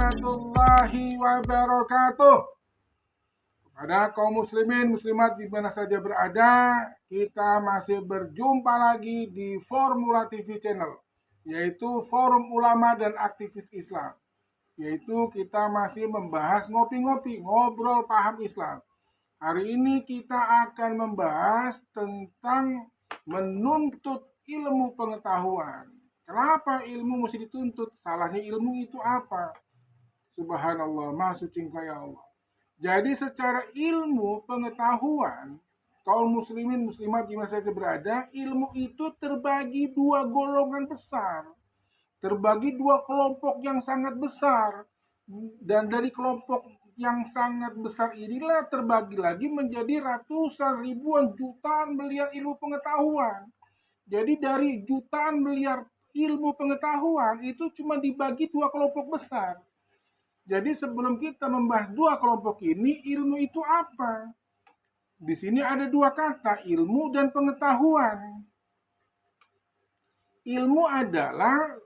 warahmatullahi wabarakatuh. Kepada kaum muslimin, muslimat di mana saja berada, kita masih berjumpa lagi di Formula TV Channel, yaitu Forum Ulama dan Aktivis Islam. Yaitu kita masih membahas ngopi-ngopi, ngobrol paham Islam. Hari ini kita akan membahas tentang menuntut ilmu pengetahuan. Kenapa ilmu mesti dituntut? Salahnya ilmu itu apa? Subhanallah, Maha Suci Engkau ya Allah. Jadi secara ilmu pengetahuan, kaum muslimin muslimat di mana saja berada, ilmu itu terbagi dua golongan besar. Terbagi dua kelompok yang sangat besar. Dan dari kelompok yang sangat besar inilah terbagi lagi menjadi ratusan, ribuan, jutaan miliar ilmu pengetahuan. Jadi dari jutaan miliar ilmu pengetahuan itu cuma dibagi dua kelompok besar. Jadi sebelum kita membahas dua kelompok ini, ilmu itu apa? Di sini ada dua kata, ilmu dan pengetahuan. Ilmu adalah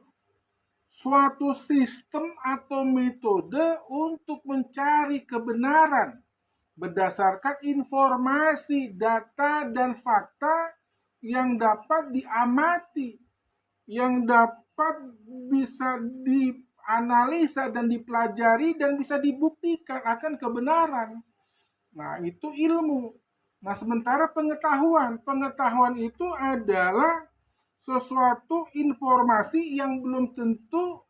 suatu sistem atau metode untuk mencari kebenaran berdasarkan informasi, data, dan fakta yang dapat diamati, yang dapat bisa dianalisa dan dipelajari dan bisa dibuktikan akan kebenaran. Nah, itu ilmu. Nah, sementara pengetahuan itu adalah sesuatu informasi yang belum tentu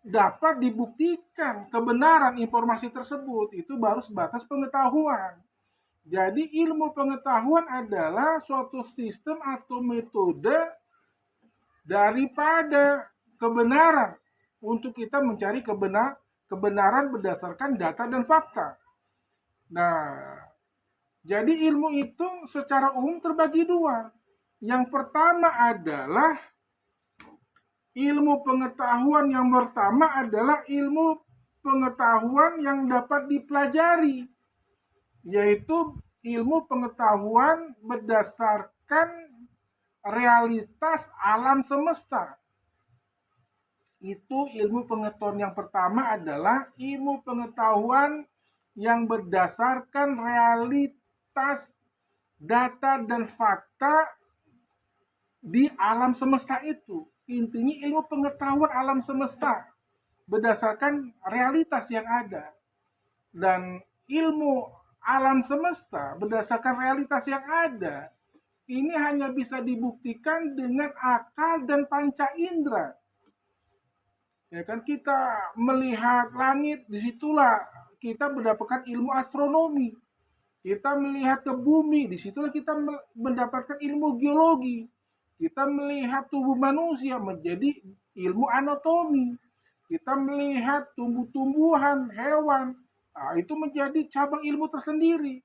dapat dibuktikan kebenaran informasi tersebut. Itu baru sebatas pengetahuan. Jadi ilmu pengetahuan adalah suatu sistem atau metode daripada kebenaran untuk kita mencari kebenaran berdasarkan data dan fakta. Nah, jadi ilmu itu secara umum terbagi dua. Yang pertama adalah ilmu pengetahuan yang pertama adalah ilmu pengetahuan yang dapat dipelajari, yaitu ilmu pengetahuan berdasarkan realitas alam semesta. Itu ilmu pengetahuan yang pertama adalah ilmu pengetahuan yang berdasarkan realitas data dan fakta di alam semesta itu. Intinya ilmu pengetahuan alam semesta berdasarkan realitas yang ada. Dan ilmu alam semesta berdasarkan realitas yang ada ini hanya bisa dibuktikan dengan akal dan panca indera. Ya kan, kita melihat langit, disitulah kita mendapatkan ilmu astronomi. Kita melihat ke bumi, disitulah kita mendapatkan ilmu geologi. Kita melihat tubuh manusia menjadi ilmu anatomi. Kita melihat tumbuh-tumbuhan, hewan, itu menjadi cabang ilmu tersendiri.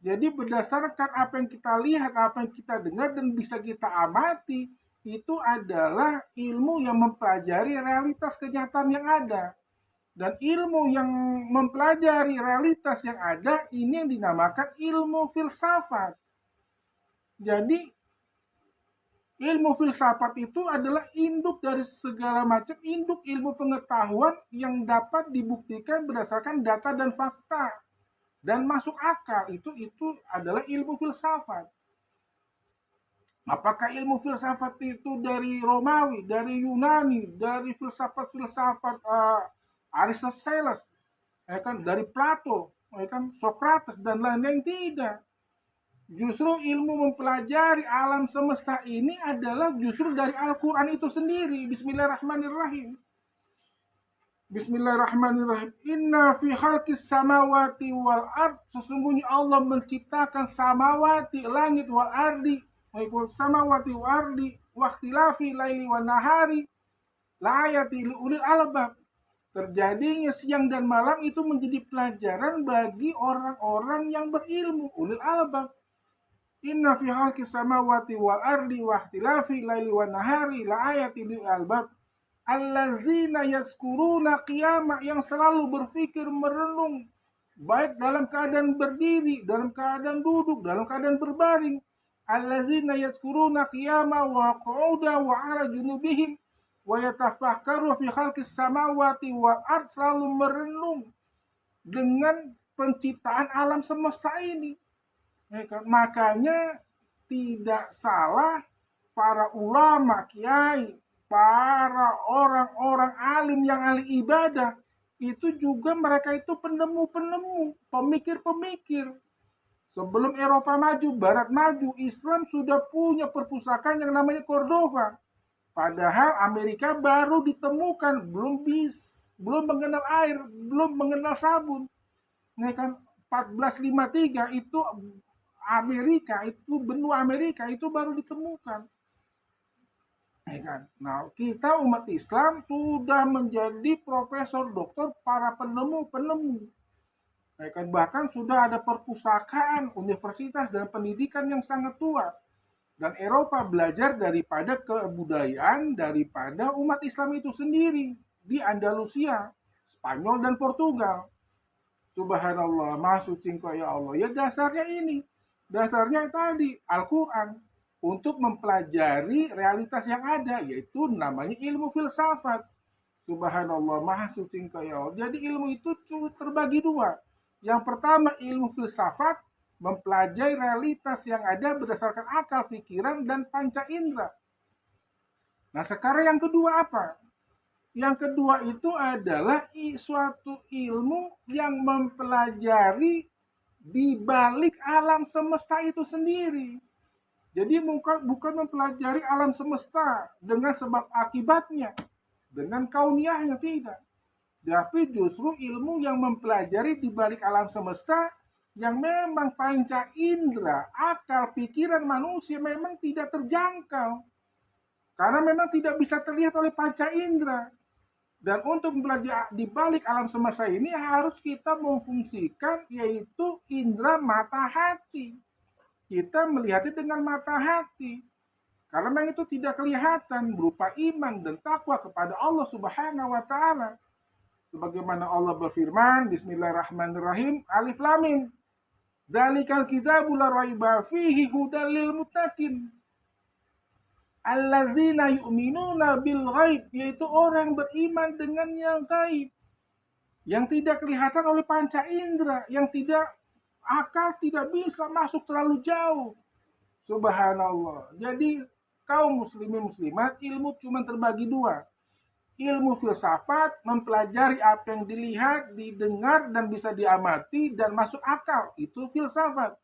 Jadi berdasarkan apa yang kita lihat, apa yang kita dengar dan bisa kita amati, itu adalah ilmu yang mempelajari realitas kenyataan yang ada. Dan ilmu yang mempelajari realitas yang ada, ini yang dinamakan ilmu filsafat. Jadi ilmu filsafat itu adalah induk dari segala macam induk ilmu pengetahuan yang dapat dibuktikan berdasarkan data dan fakta dan masuk akal. Itu adalah ilmu filsafat. Apakah ilmu filsafat itu dari Romawi, dari Yunani, dari filsafat-filsafat Aristoteles, ya kan, dari Plato, ya kan, Socrates dan lain-lain? Tidak. Justru ilmu mempelajari alam semesta ini adalah justru dari Al-Quran itu sendiri. Bismillahirrahmanirrahim. Bismillahirrahmanirrahim. Inna fi khalqis samawati wal ard. Sesungguhnya Allah menciptakan samawati, langit, wal ardi. Samawati wal ardi. Wakhtilafi laili wa nahari. La ayati liulil albab. Terjadinya siang dan malam itu menjadi pelajaran bagi orang-orang yang berilmu, ulil albab. Inna fi khalqis samawati wal ardi wa ikhtilafi laili wan nahari la ayatin lil albab allazina yazkuruna qiyama, yang selalu berpikir merenung baik dalam keadaan berdiri, dalam keadaan duduk, dalam keadaan berbaring. Allazina yazkuruna qiyama wa qu'uda wa ala junubihim, wa yatafakkaru fi khalqis samawati wal ard, selalu merenung dengan penciptaan alam semesta ini. Ya kan? Makanya tidak salah para ulama, kiai, para orang-orang alim yang ahli ibadah, itu juga mereka itu penemu-penemu, pemikir-pemikir. Sebelum Eropa maju, Barat maju, Islam sudah punya perpustakaan yang namanya Cordova. Padahal Amerika baru ditemukan, belum mengenal air, belum mengenal sabun. Ini kan 1453 itu Amerika, itu benua Amerika itu baru ditemukan. Ya kan? Nah, kita umat Islam sudah menjadi profesor, doktor, para penemu-penemu. Ya kan? Bahkan sudah ada perpustakaan, universitas, dan pendidikan yang sangat tua. Dan Eropa belajar daripada kebudayaan, daripada umat Islam itu sendiri. Di Andalusia, Spanyol, dan Portugal. Subhanallah, maha suci Engkau ya Allah. Ya dasarnya ini. Dasarnya tadi, Al-Quran. Untuk mempelajari realitas yang ada, yaitu namanya ilmu filsafat. Subhanallah, maha suci Engkau ya Allah. Jadi ilmu itu terbagi dua. Yang pertama ilmu filsafat, mempelajari realitas yang ada berdasarkan akal, pikiran, dan panca indera. Nah sekarang yang kedua apa? Yang kedua itu adalah suatu ilmu yang mempelajari di balik alam semesta itu sendiri. Jadi bukan mempelajari alam semesta dengan sebab akibatnya, dengan kauniahnya, tidak. Tapi justru ilmu yang mempelajari di balik alam semesta yang memang panca indera, akal, pikiran manusia memang tidak terjangkau. Karena memang tidak bisa terlihat oleh panca indera. Dan untuk mempelajari di balik alam semesta ini harus kita memfungsikan yaitu indera mata hati. Kita melihatnya dengan mata hati. Karena memang itu tidak kelihatan berupa iman dan takwa kepada Allah Subhanahu wa taala. Sebagaimana Allah berfirman, Bismillahirrahmanirrahim, Alif Lam Mim. Dzalikal kitabul la raiba fihi hudal lil muttaqin. Allazina yu'minuna bil ghaib, yaitu orang beriman dengan yang gaib. Yang tidak kelihatan oleh panca indera, yang tidak akal tidak bisa masuk terlalu jauh. Subhanallah. Jadi kaum muslimin muslimat, ilmu cuma terbagi dua. Ilmu filsafat, mempelajari apa yang dilihat, didengar, dan bisa diamati, dan masuk akal. Itu filsafat.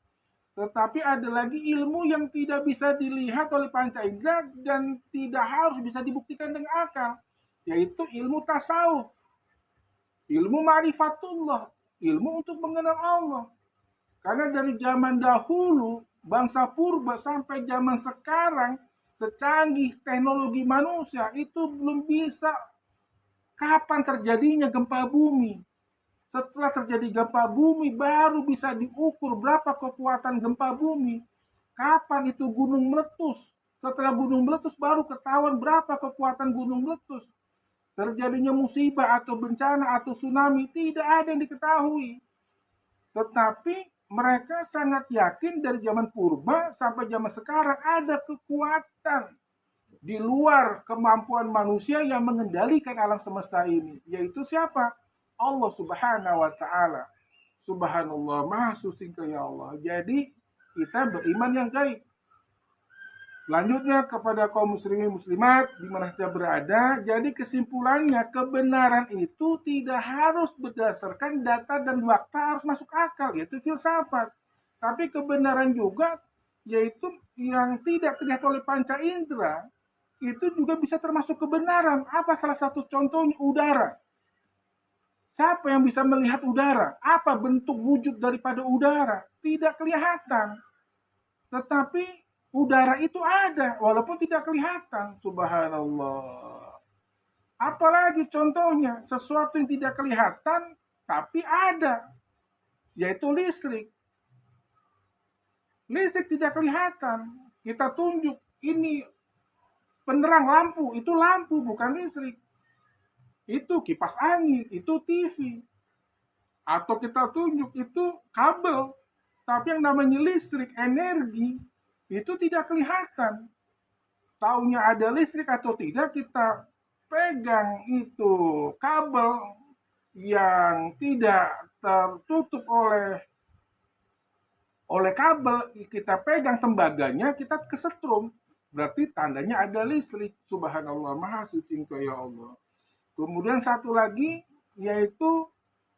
Tetapi ada lagi ilmu yang tidak bisa dilihat oleh panca indera dan tidak harus bisa dibuktikan dengan akal. Yaitu ilmu tasawuf. Ilmu ma'rifatullah. Ilmu untuk mengenal Allah. Karena dari zaman dahulu, bangsa purba sampai zaman sekarang, secanggih teknologi manusia itu belum bisa kapan terjadinya gempa bumi. Setelah terjadi gempa bumi, baru bisa diukur berapa kekuatan gempa bumi. Kapan itu gunung meletus. Setelah gunung meletus, baru ketahuan berapa kekuatan gunung meletus. Terjadinya musibah atau bencana atau tsunami, tidak ada yang diketahui. Tetapi mereka sangat yakin dari zaman purba sampai zaman sekarang ada kekuatan di luar kemampuan manusia yang mengendalikan alam semesta ini. Yaitu siapa? Allah Subhanahu wa ta'ala. Subhanallah, maha suci ya Allah. Jadi kita beriman yang gaib. Selanjutnya kepada kaum muslimin muslimat di mana saja berada, jadi kesimpulannya kebenaran itu tidak harus berdasarkan data dan fakta, harus masuk akal, yaitu filsafat. Tapi kebenaran juga yaitu yang tidak terlihat oleh panca indera itu juga bisa termasuk kebenaran. Apa salah satu contohnya? Udara. Siapa yang bisa melihat udara? Apa bentuk wujud daripada udara? Tidak kelihatan. Tetapi udara itu ada, walaupun tidak kelihatan. Subhanallah. Apalagi contohnya, sesuatu yang tidak kelihatan, tapi ada. Yaitu listrik. Listrik tidak kelihatan. Kita tunjuk, ini penerang lampu. Itu lampu, bukan listrik. Itu kipas angin, itu TV. Atau kita tunjuk, itu kabel. Tapi yang namanya listrik, energi, itu tidak kelihatan. Taunya ada listrik atau tidak, kita pegang itu kabel yang tidak tertutup oleh kabel, kita pegang tembaganya, kita kesetrum. Berarti tandanya ada listrik. Subhanallah, maha suci Engkau ya Allah. Kemudian satu lagi yaitu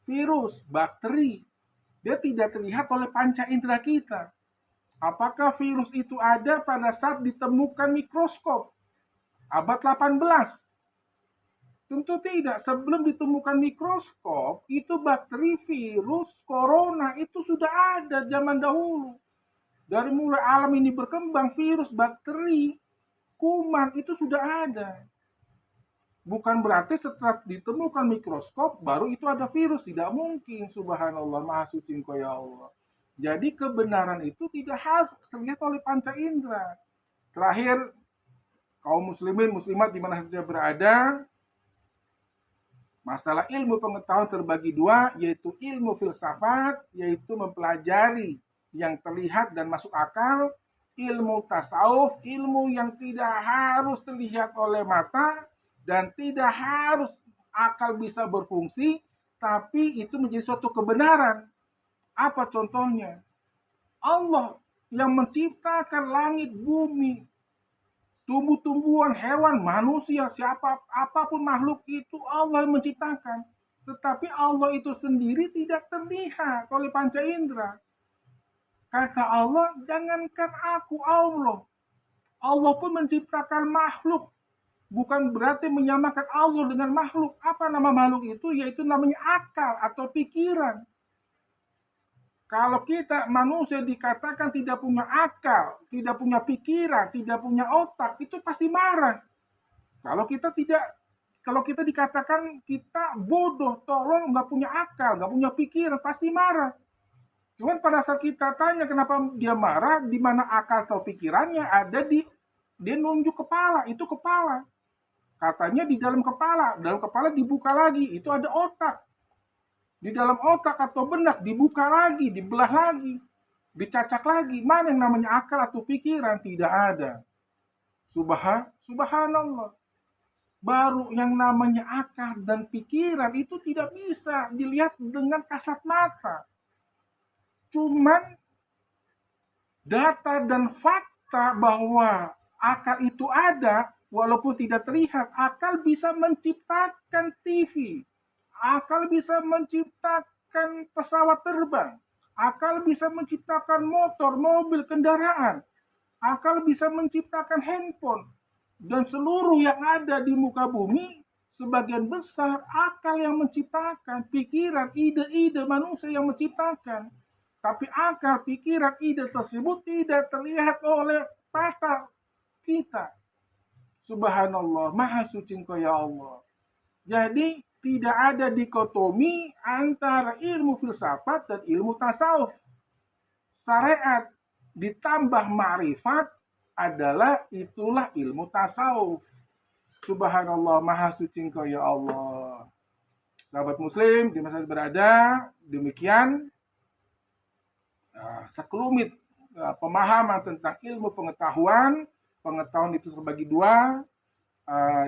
virus, bakteri. Dia tidak terlihat oleh panca indera kita. Apakah virus itu ada pada saat ditemukan mikroskop? Abad 18. Tentu tidak. Sebelum ditemukan mikroskop, itu bakteri, virus, corona itu sudah ada zaman dahulu. Dari mulai alam ini berkembang, virus, bakteri, kuman itu sudah ada. Bukan berarti setelah ditemukan mikroskop, baru itu ada virus. Tidak mungkin. Subhanallah, maha suci Engkau ya Allah. Jadi kebenaran itu tidak harus terlihat oleh panca indera. Terakhir, kaum muslimin, muslimat di mana saja berada, masalah ilmu pengetahuan terbagi dua, yaitu ilmu filsafat, yaitu mempelajari yang terlihat dan masuk akal, ilmu tasawuf, ilmu yang tidak harus terlihat oleh mata dan tidak harus akal bisa berfungsi, tapi itu menjadi suatu kebenaran. Apa contohnya? Allah yang menciptakan langit, bumi, tumbuh-tumbuhan, hewan, manusia, apapun makhluk itu Allah yang menciptakan. Tetapi Allah itu sendiri tidak terlihat oleh panca indera. Kata Allah, jangankan aku Allah. Allah pun menciptakan makhluk. Bukan berarti menyamakan Allah dengan makhluk. Apa nama makhluk itu? Yaitu namanya akal atau pikiran. Kalau kita manusia dikatakan tidak punya akal, tidak punya pikiran, tidak punya otak, itu pasti marah. Kalau kita dikatakan kita bodoh, tolong, nggak punya akal, nggak punya pikiran, pasti marah. Cuman pada saat kita tanya kenapa dia marah, di mana akal atau pikirannya, ada dia nunjuk kepala, itu kepala. Katanya di dalam kepala dibuka lagi, itu ada otak. Di dalam otak atau benak dibuka lagi, dibelah lagi, dicacak lagi. Mana yang namanya akal atau pikiran? Tidak ada. Subhanallah. Baru yang namanya akal dan pikiran itu tidak bisa dilihat dengan kasat mata. Cuman data dan fakta bahwa akal itu ada, walaupun tidak terlihat, akal bisa menciptakan TV. Akal bisa menciptakan pesawat terbang. Akal bisa menciptakan motor, mobil, kendaraan. Akal bisa menciptakan handphone. Dan seluruh yang ada di muka bumi, sebagian besar akal yang menciptakan. Pikiran, ide-ide manusia yang menciptakan. Tapi akal, pikiran, ide tersebut tidak terlihat oleh mata kita. Subhanallah, maha suci Engkau ya Allah. Jadi, tidak ada dikotomi antara ilmu filsafat dan ilmu tasawuf. Syariat ditambah ma'rifat adalah itulah ilmu tasawuf. Subhanallah, maha suci Engkau ya Allah. Sahabat muslim, di masa berada, demikian sekelumit pemahaman tentang ilmu pengetahuan. Pengetahuan itu terbagi dua.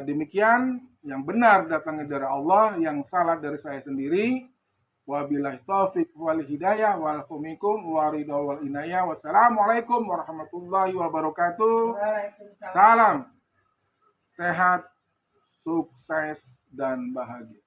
Demikian, yang benar datangnya dari Allah, yang salah dari saya sendiri. Wabillahi taufiq wal hidayah wal humikum waridha wal inayah. Wassalamualaikum warahmatullahi wabarakatuh. Salam sehat, sukses dan bahagia.